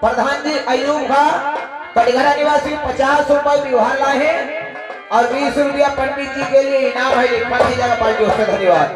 प्रधान जी अयूब का कटघरा निवासी 50 रुपए विवाह लाए और 20 रुपया पंडित जी के लिए इनाम है। लिखा दीजिएगा पार्टी उससे धन्यवाद।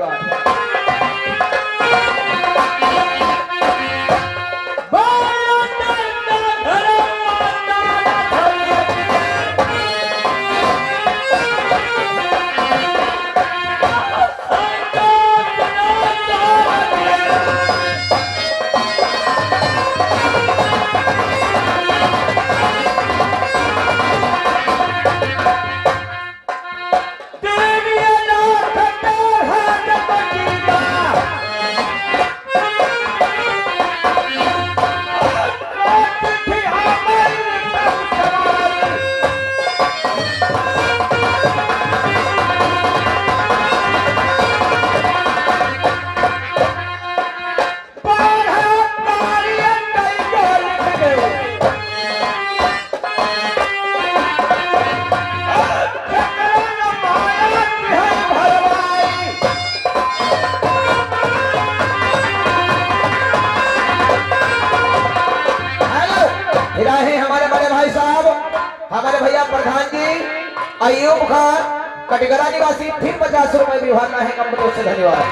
हमारे भैया प्रधान जी अयूब खान कटघरा निवासी फिर 50 रुपए विभाग है। कंपनी से धन्यवाद।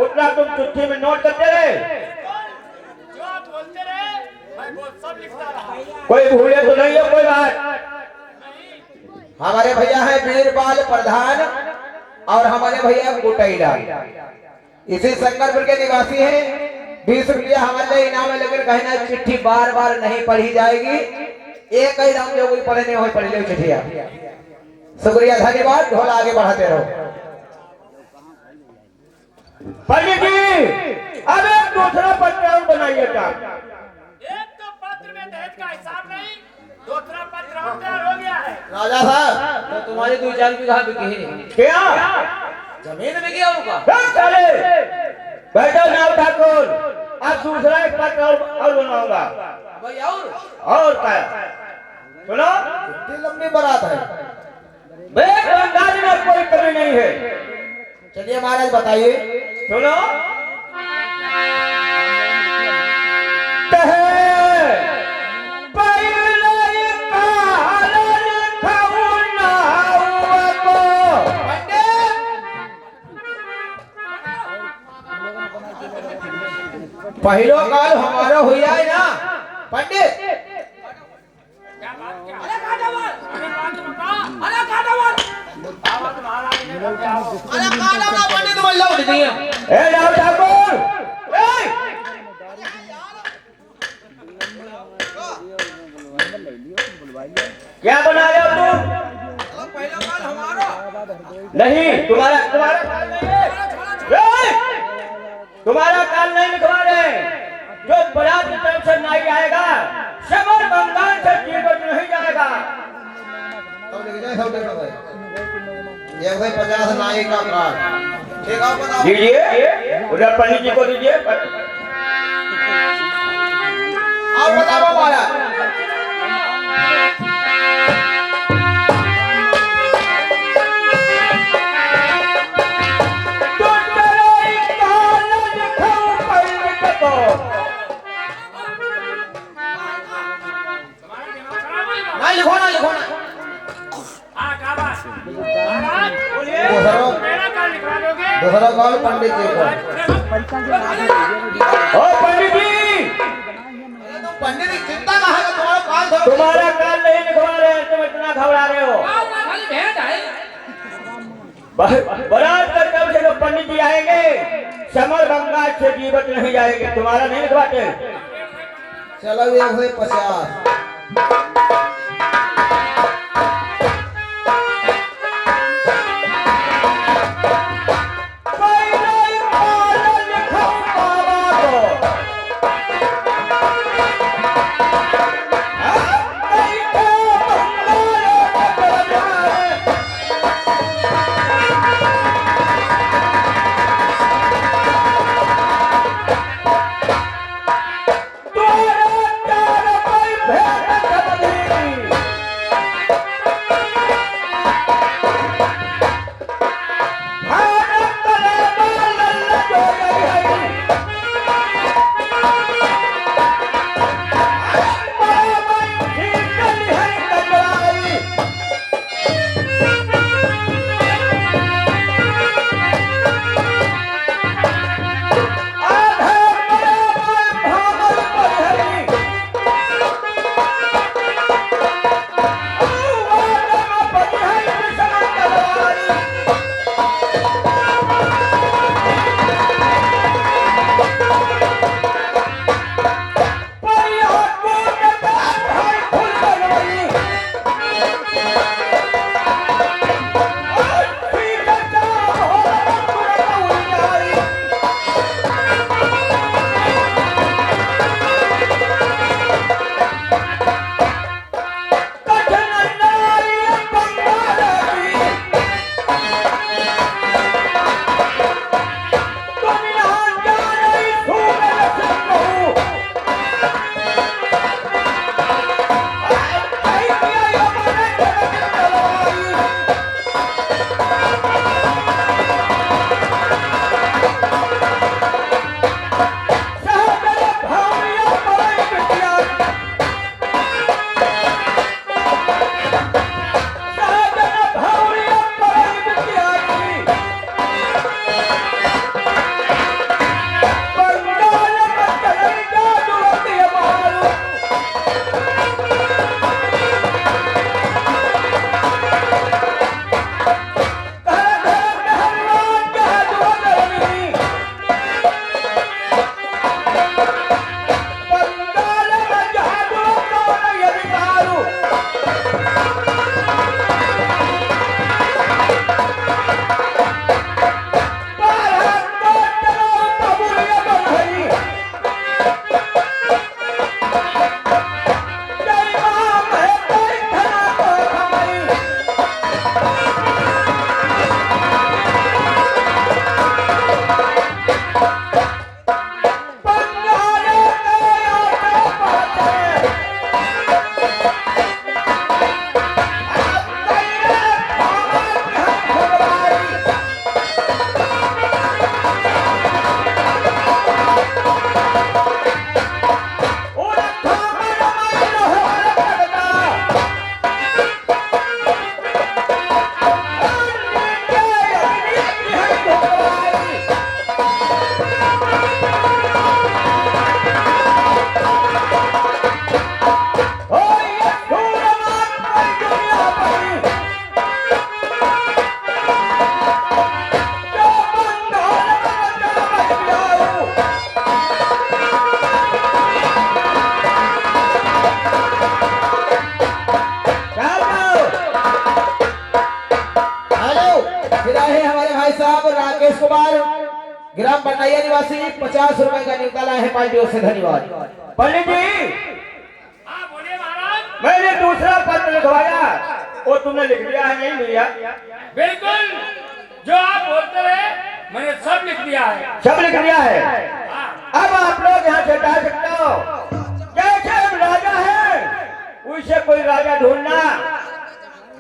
उतना तुम चिट्ठी में नोट करते रहे, जो आप बोलते रहे मैं वो सब लिखता रहा। कोई भूले तो नहीं है कोई बात। हमारे भैया है वीरपाल प्रधान और हमारे भैया गुटैला इसी शंकरपुर के निवासी हैं। 20 रुपया हमारे लिए इनाम है, लेकिन कहना चिट्ठी बार बार नहीं पढ़ी जाएगी। एक ही राम जो कोई पढ़े नहीं हो पढ़ ले चिट्ठिया। शुक्रिया धन्यवाद। ढोल आगे बढ़ाते रहो। पंडित जी अब एक दूसरा पत्र और बनाइएगा। एक तो पत्र में दहेज का हिसाब नहीं, दूसरा पत्र और तैयार हो गया है। राजा साहब तो तुम्हारी 2-4 बीघा बिकी है क्या? जमीन में गया होगा। चले बैठो नाव ठाकुर, आज दूसरा एक पत्र और बनाऊंगा भाई। और क्या सुनो, इतनी लंबी बारात है, में कोई कमी नहीं है। चलिए महाराज बताइए। सुनो पहलो काल हमारा हुआ है ना पंडित। क्या बना रहे हो तुम? पहला काल हमारा नहीं, तुम्हारा काल नहीं है। तुम्हारा काल नहीं लिखवा रहे। जो बरात की तरफ से नहीं आएगा, शबर बंगाल से जीवन नहीं जाएगा। ये भाई 50 नाई का कार्ड ठीक है, बताओ दीजिए। उधर पंडित जी को दीजिए। और बताओ महाराज नहीं लिखो ना हाँ कहा बात महाराज बोलिए दूसरा- मेरा कार्ड लिखवा दोगे दूसरा कॉल पंडित जी को। ओ पंडित जी, तुम पंडित जी चिंता ना है, तुम्हारा कॉल थोड़ा तुम्हारा कान नहीं लिखवा रहे हैं, तुम इतना घबरा रहे हो। खाली भेद है बारात का कब से लोग पंडित जी आएंगे, समर गंगा से जीवित नहीं जाएंगे, तुम्हारा नहीं लिखवाते। चलो 150। ग्राम बनैया निवासी 50 रुपए का निकाला है पार्टियों से, धन्यवाद। पंडित जी, हाँ बोलिए महाराज। मैंने दूसरा पत्र लिखवाया, वो तुमने लिख दिया है नहीं लिया? बिल्कुल, जो आप बोलते रहे मैंने सब लिख दिया है। सब लिख दिया है। हाँ। अब आप लोग यहाँ से जा सकते हो। जैसे राजा है उसे कोई राजा ढूंढना,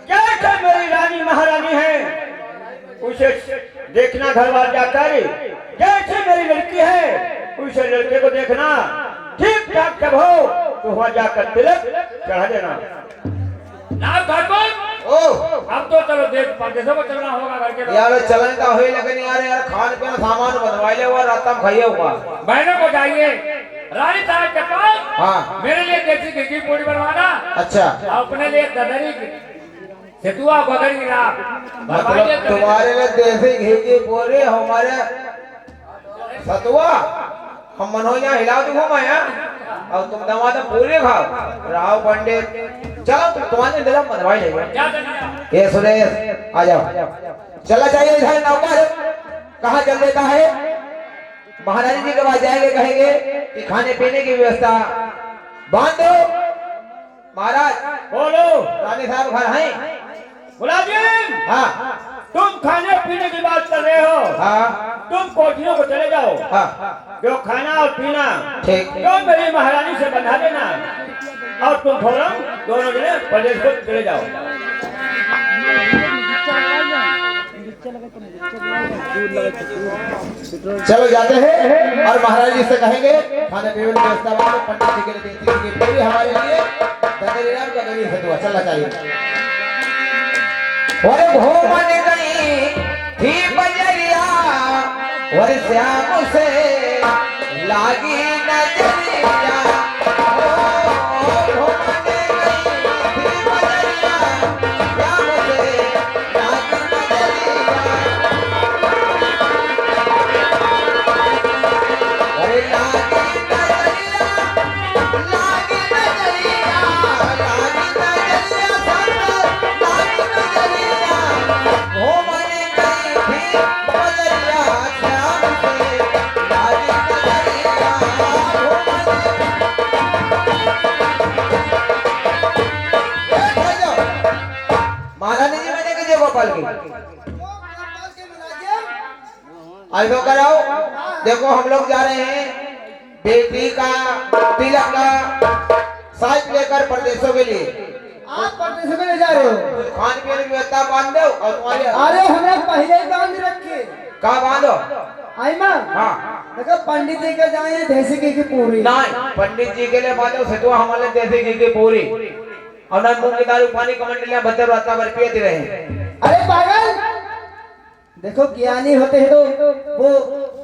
जैसे मेरी रानी महारानी है उसे देखना घर बार जाकर, जैसे मेरी लड़की है उसे लड़के को देखना, ठीक ठाक जब हो तो वहां जाकर तिलक चढ़ा देना। नाव ठाकुर ओ अब तो चलो देख परदेशों को चलना होगा घर के यार चलन का होई लेकिन यार खान पीन सामान बनवाई ले और रात में खाइए हुआ बहनों को चाहिए रानी साहब के पास हाँ मेरे लिए देसी घी की पूरी बनवाना अच्छा अपने लिए ददरी सेतुआ गोदरी की राख मतलब तुम्हारे लिए देसी घी की पूरी हमारे सतुआ हम मनोजा हिला दूंगा मैं और तुम दमाद पूरी खाओ राव पंडित चलो तुम तुम्हारे इंतजाम बनवाई लेंगे क्या करना ये सुरेश आ जाओ चला चाहिए इधर नौकर कहाँ चल देता है महारानी जी के पास जाएंगे कहेंगे कि खाने पीने की व्यवस्था बांध दो महाराज बोलो रानी साहब घर हैं मुलाजिम हाँ तुम खाने पीने की बात कर रहे हो हाँ तुम कोठियों को चले जाओ हाँ जो खाना और पीना ठीक तो मेरी महारानी से बंधा देना और तुम फौरन दोनों जने प्रदेश को चले जाओ चलो जाते हैं और महाराज जी से कहेंगे खाने पीने की व्यवस्था वाले पंडित जी के लिए देती है पूरी हमारे लिए ददरीराम का गरीब है दुआ चलना चाहिए और घूमन गई थी बजरिया और श्याम से लागी नजरिया ओ, घूमन गई थी बजरिया, श्याम से लागी नजरिया। अरे लागी नजरिया, लागी नजरिया, लागी नजरिया, सब लागी नजरिया। घूमन गई थी बजरिया, श्याम से लागी नजरिया। महारानी जी मैंने कीजिए गोपाल की आइयो कराओ देखो हम लोग जा रहे हैं बेटी का तिलक का साज लेकर प्रदेशों के लिए आप परदेश में ले जा रहे हो? खान पीने की व्यवस्था बांध दो और तुम्हारे अरे हमने पहले ही बांध रखे। कहा बांधो आई माँ हाँ देखो पंडित जी के जाए देसी घी की पूरी नहीं पंडित जी के लिए बांधो सिद्धू हमारे देसी घी की पूरी और ना मूंग की दाल पानी कमंडलियां भद्र रास्ता भर पिए रहे। अरे पागल देखो ज्ञानी होते हैं तो वो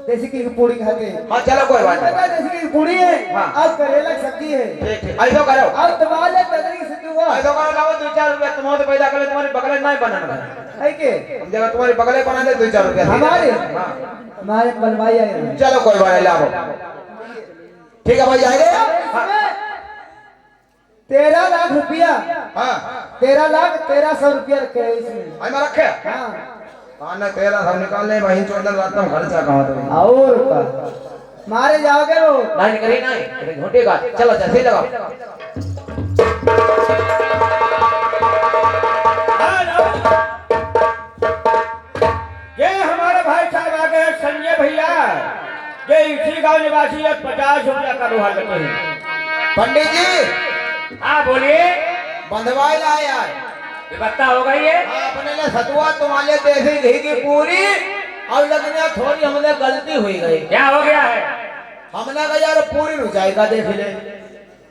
देसी घी की पूरी खाते हैं। हाँ चलो कोई बात पता है नहीं देसी घी की पूरी है हाँ। अब करेला की सब्जी है ठीक ठीक ऐसा करो अब दवा ले ददरी की सब्जी हुआ ऐसा करो लाओ 2-4 रुपया तुम्हारे पैदा करे तुम्हारे बगले नहीं बनाना है के हम जगह तुम्हारे बगले बना दे 2-4 रुपया हमारे हाँ हमारे बनवाई आए हैं। चलो कोई बात नहीं लाओ ठीक है भाई जाएंगे हाँ 13 लाख रुपया हाँ 13,1300 रुपया रखे हैं इसमें। आई में रखे हाँ हाँ ना 13 सब निकालने वहीं 14 रात में खर्चा कहाँ तो और का मारे जाओगे वो नहीं करी नहीं झूठेगा चलो जैसे लगाओ ये हमारे भाई साहब आ गए संजय भैया ये इसी गांव निवासी है 50 रुपया का लोहा लेते हैं। पंडित जी हाँ बोलिए बंधवाई ला यार व्यवस्था हो गई है हाँ, अपने लिए सतुआ तुम्हारे देसी घी की पूरी और लगने थोड़ी हमने गलती हुई गई क्या हो गया है हमने कहा यार पूरी रुचाई का देख ले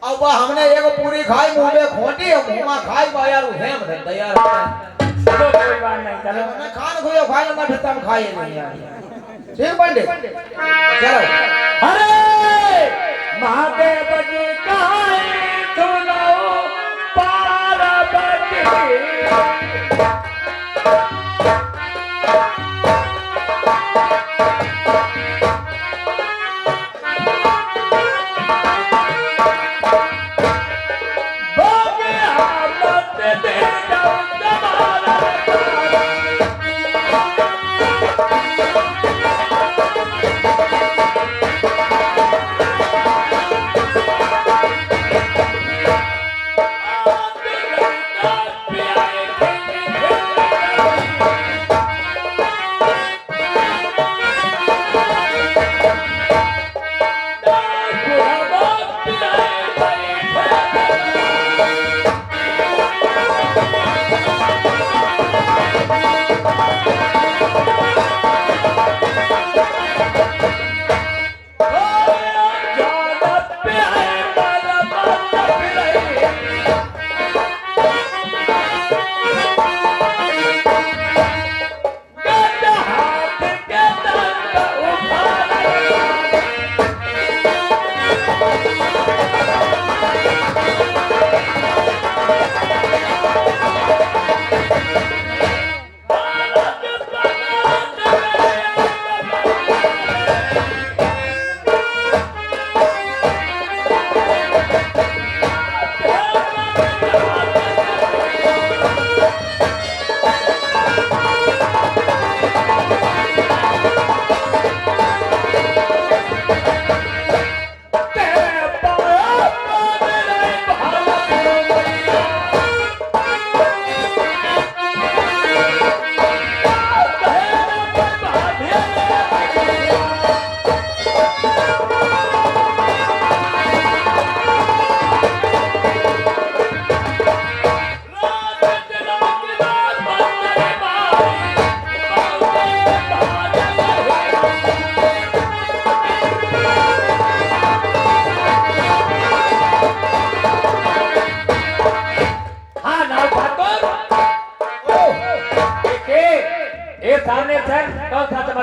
अब वह हमने एक पूरी खाई मुंह में खोटी और मुंह में खाई बा यार उसे हम तैयार चलो कोई बात नहीं चलो हमने खान खुयो खाई ना फिर हम खाए नहीं यार ठीक पंडित चलो अरे महादेव जी कहानी सुनो पार्वती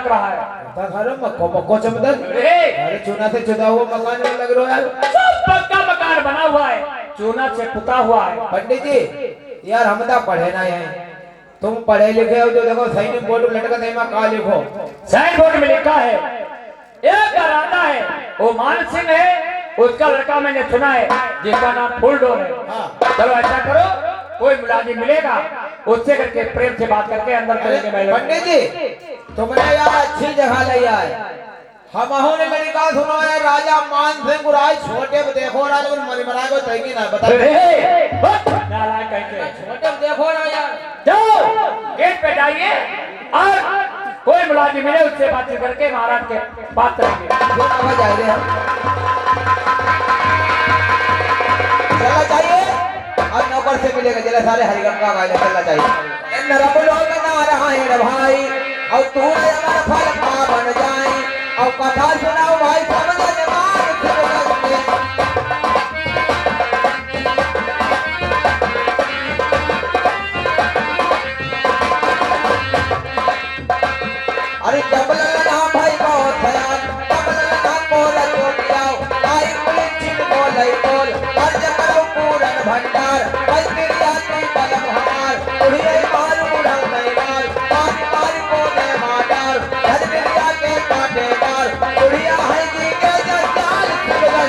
लटक रहा है। मक्को मक्को चमदन, अरे चूना से चुदा हुआ मकान में लग रहा है। सब पक्का मकान बना हुआ है, चूना से पुता हुआ है। पंडित जी यार हम तो पढ़े ना है, तुम पढ़े लिखे हो जो देखो सही में बोर्ड में लटका नहीं का लिखो। साइन बोर्ड में लिखा है एक राजा है, वो मान सिंह है, उसका लड़का मैंने सुना है जिसका नाम फूलडोर है। हाँ। चलो ऐसा करो, कोई मुलाजिम मिलेगा उससे करके प्रेम से बात करके अंदर चलेंगे। पंडित जी तुमने यार अच्छी जगह ले आए, हम ने मेरी बात सुनो है, राजा मान सिंह गुराज छोटे देखो ना तो मरा को तैगी ना बता नालायक कैसे छोटे देखो ना यार। जाओ गेट पे जाइए और कोई मुलाजिम मिले उससे बातचीत करके महाराज के बात करेंगे। चलना चाहिए और नौकर से मिलेगा जरा सारे हरिगम का गायन चलना चाहिए। नरक लोग नारायण भाई और तू हमारा फल पा बन जाए और कथा सुनाओ भाई समझ मान अरे जबल लगा भाई बहुत भयान जबल लगा बोल तो पियाओ आई पुलिस चिन बोल बोल अर्ज करो पूरन भंडार भाई तेरी आती कलम हमार उड़िए मार उड़ा नहीं मार मार मार बोले मार घर बिलिया के काटे मार उड़िया है जी के जाल सुबह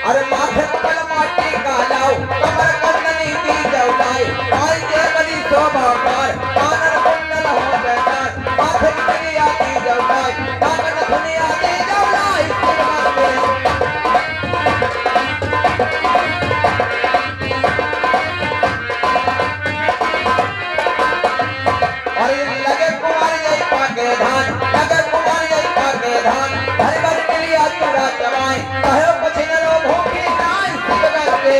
अरे माथे पर माटी का लाओ कमर कंदनी दी जौलाई आई जे बड़ी शोभा पार कानन कुंडल हो बैठार माथे की आती जौलाई कानन दुनिया दी जौलाई अरे लगे कुमार जय पाके धान लगे कुमार जय पाके धान हर बार के लिए तुरा जवाई कहो पछिनो भूखी नाई सिबगर के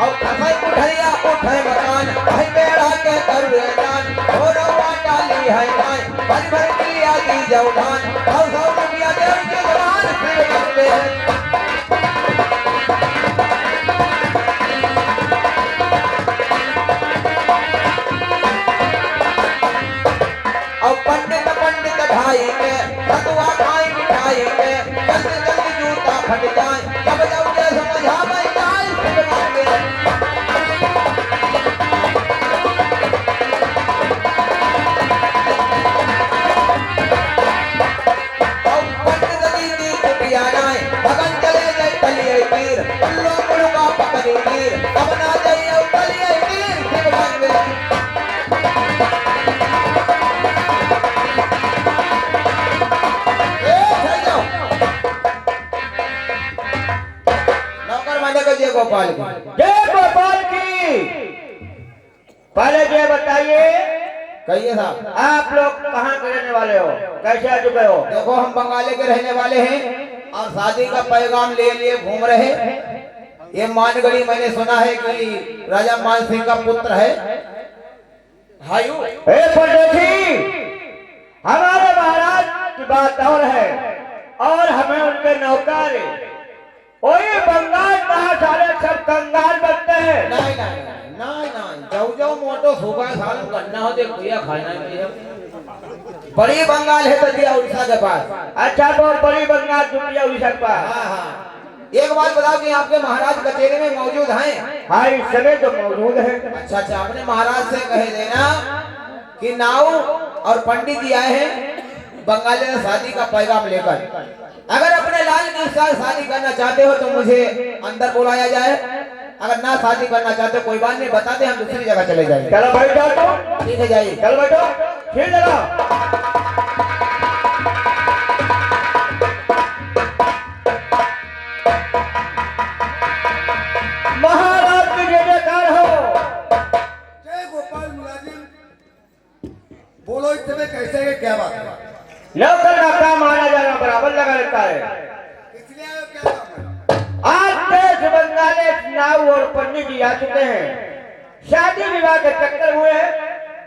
और खसाई उठैया उठे मकान भाई बेड़ा के करुए दान होरो डाली है नाई भर भर के लिए आती जौधान सौ सौ रुपया दे के जवान सिबगर के पंडित पंडित ढाई के सतुआ खाई मिठाई के जल्दी जल्दी जूता फट जाए जब जब के समझा भाई जाए पंडित दीदी कुटिया जाए भगन चले गए तलिए तीर पल्लो मुड़का पकड़ी तीर अब ना जाइए तलिए तीर भगवान में जय गोपाल की जय गोपाल की। पहले ये बताइए कहिए साहब आप लोग कहाँ के रहने वाले हो, कैसे आ चुके हो? देखो हम बंगाली के रहने वाले हैं और शादी का पैगाम ले लिए घूम रहे। ये मानगढ़ी मैंने सुना है कि राजा मान सिंह का पुत्र है। हायू परदेसी हमारे महाराज की बात और है और हमें उनके नौकर वही बंगाल कहा सारे सब कंगाल बनते हैं। नहीं नहीं नहीं नहीं जाओ जाओ मोटो सुबह साल करना हो दे भैया खाना है बड़ी बंगाल है तो दिया उड़ीसा के पास। अच्छा बहुत बड़ी बंगाल दुनिया उड़ीसा के पास। हाँ हाँ एक बात बताओ कि आपके महाराज कचेरी में मौजूद हैं? हाँ इस समय तो मौजूद है। अच्छा अच्छा अपने महाराज से कह देना कि नाऊ और पंडित जी आए हैं बंगाली में शादी का पैगाम लेकर। अगर अपने लाल के साथ शादी करना चाहते हो तो मुझे अंदर बुलाया जाए, अगर ना शादी करना चाहते हो कोई बात नहीं बता दे हम दूसरी जगह चले जाएंगे। चलो बैठ जाओ तो ठीक है जाइए। चलो बैठो फिर जरा महाराज की जयकार हो। जय गोपाल मुलाजिम बोलो इस समय कैसे है क्या बात है? नौकर का काम आना जाना बराबर लगा रहता है। इसलिए आयो क्या काम है? आज देश बंगाली नाऊ और पंडित जी आ चुके हैं, शादी विवाह के चक्कर हुए हैं,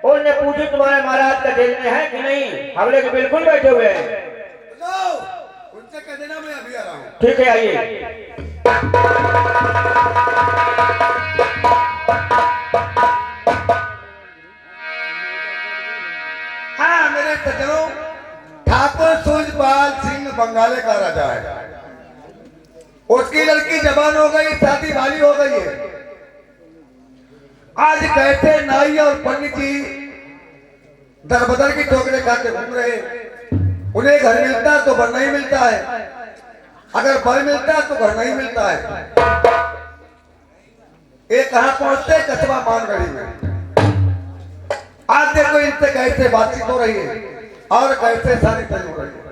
उनने पूछी तुम्हारे महाराज का जेल में है कि नहीं? हम लोग बिल्कुल बैठे हुए हैं। जाओ, उनसे कह देना मैं अभी आ रहा हूँ। ठीक है, आइए। हाँ मेरे सज्जनों, ठाकुर सूरजपाल सिंह बंगाले का राजा है। उसकी लड़की जवान हो गई, शादी वाली हो गई है। आज कहते नाई और पंडित जी दरबदर की ठोकरें खाते घूम रहे। उन्हें घर मिलता है तो घर नहीं मिलता है, अगर बर मिलता है तो घर नहीं मिलता है। ये कहां पहुंचते? कस्बा मानगढ़ी में। आज देखो इनसे कैसे बातचीत हो रही है और कैसे शादी तय हो रही है।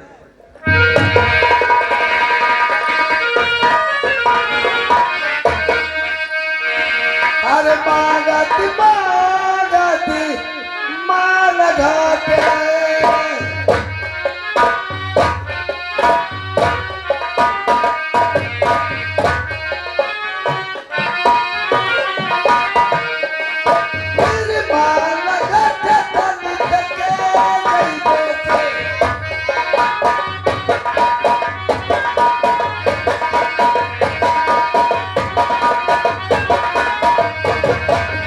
अरे मागती मागती माल घाटे, मेरे माल घाटे तन तके नहीं देते।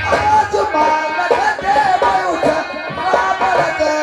आज माल घाटे में उठा रावण के,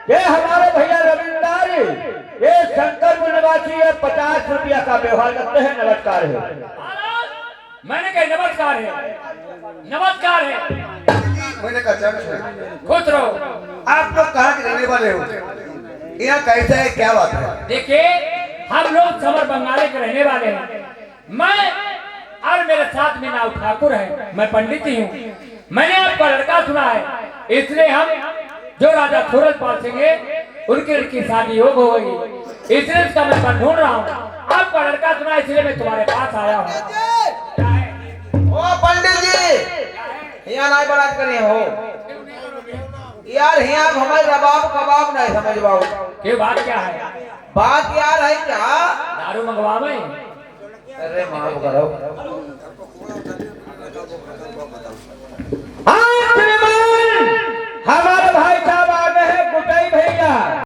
ये हमारे भैया रविंदर ये शंकरपुर निवासी है, 50 रुपया का व्यवहार करते हैं। नमस्कार है। मैंने कहा नमस्कार है, नमस्कार है। मैंने कहा चल है। खुश रहो। आप लोग कहाँ के रहने वाले हो? यहाँ कैसा है, क्या बात है? देखिए हम लोग समर बंगाली के रहने वाले हैं। मैं और मेरे साथ में नाव ठाकुर है, मैं पंडित जी हूँ। मैंने आपका लड़का सुना है, इसलिए हम जो राजा सूरजपाल सिंह है उनकी शादी योग हो गई, इसलिए उसका मैं ढूंढ रहा हूँ। आपका लड़का सुना है, इसलिए मैं तुम्हारे पास आया हूँ। ओ पंडित जी, यहाँ नहीं बात करे हो यार, यहाँ हमारे रबाब कबाब नहीं समझ पाओ। के बात क्या है? बात यार है क्या? दारू मंगवावे। अरे माफ करो। हाँ